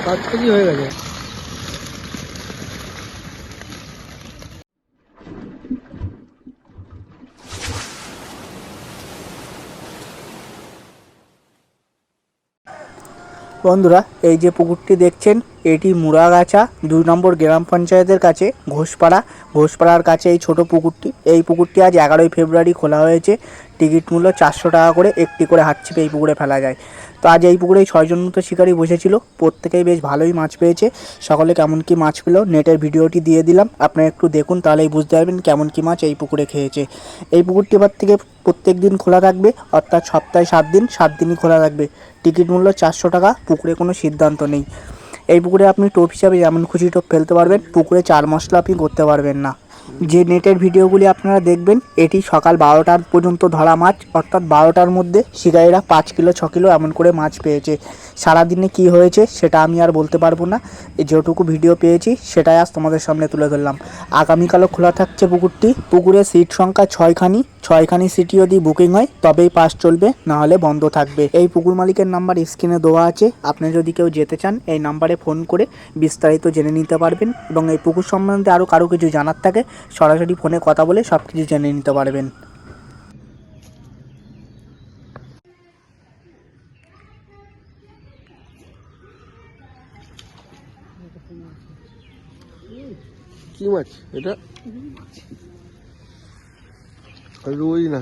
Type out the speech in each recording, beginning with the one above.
5 KG হয়ে গেছে। বন্ধুরা, এই যে পুকুরটি দেখছেন এটি মুড়াগাছা 2 নম্বর গ্রাম পঞ্চায়েতের কাছে ঘোষপাড়ার কাছে এই ছোট পুকুরটি। এই পুকুরটি আজ 11ই ফেব্রুয়ারি খোলা হয়েছে। টিকিট মূল্য 400 টাকা করে। একটি করে হাত ছিপে এই পুকুরে ফেলা যায়। তো আজ এই পুকুরে 6 জন মতো শিকারী বসেছিল। প্রত্যেকেই বেশ ভালোই মাছ পেয়েছে। সকলে কেমন কি মাছ পেল নেটের ভিডিওটি দিয়ে দিলাম, আপনারা একটু দেখুন, তাহলেই বুঝতে পারবেন কেমন কি মাছ এই পুকুরে খেয়েছে। এই পুকুরটি এবার থেকে প্রত্যেক দিন খোলা থাকবে, অর্থাৎ সপ্তাহে 7 দিন, 7 দিনই খোলা থাকবে। টিকিট মূল্য 400 টাকা। পুকুরে কোনো সিদ্ধান্ত নেই। এই পুকুরে আপনি টোপ হিসাবে যেমন খুশি টোপ ফেলতে পারবেন। পুকুরে 4 মশলা আপনি করতে পারবেন না। যে নেটের ভিডিওগুলি আপনারা দেখবেন এটি সকাল 12টার পর্যন্ত ধরা মাছ, অর্থাৎ 12টার মধ্যে শিকারীরা 5 কিলো 6 কিলো এমন করে মাছ পেয়েছে। সারাদিনে কি হয়েছে সেটা আমি আর বলতে পারবো না। যেটুকু ভিডিও পেয়েছি সেটাই আজ তোমাদের সামনে তুলে ধরলাম। আগামীকালও খোলা থাকছে পুকুরটি। পুকুরে সিট সংখ্যা 6খানি সিটি যদি বুকিং হয় তবেই পাস চলবে, না হলে বন্ধ থাকবে। এই পুকুর মালিকের নাম্বার স্ক্রিনে দেওয়া আছে। আপনি যদি কেউ যেতে চান এই নাম্বারে ফোন করে বিস্তারিত জেনে নিতে পারবেন, এবং এই পুকুর সম্বন্ধে আরও কারো কিছু জানার থাকে সরাসরি ফোনে কথা বলে সব কিছু জেনে নিতে পারবেন। কি মাছ এটা? রুই না?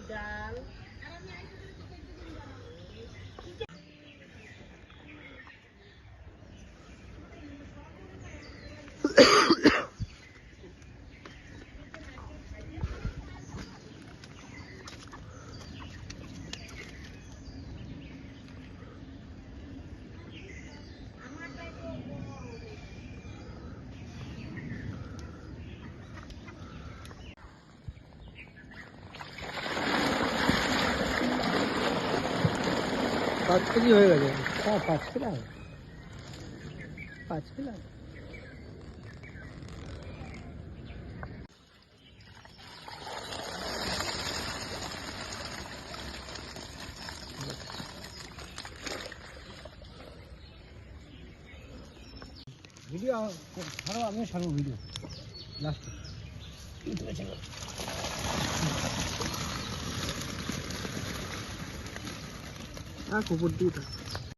ডাল পাঁচ কেজি হয়ে গেছে। হ্যাঁ, 5 কিলো 5 কিলো। ভিডিও ছাড়ো, আমিও ছাড়বো ভিডিও লাস্টে। কুকুর দিয়ে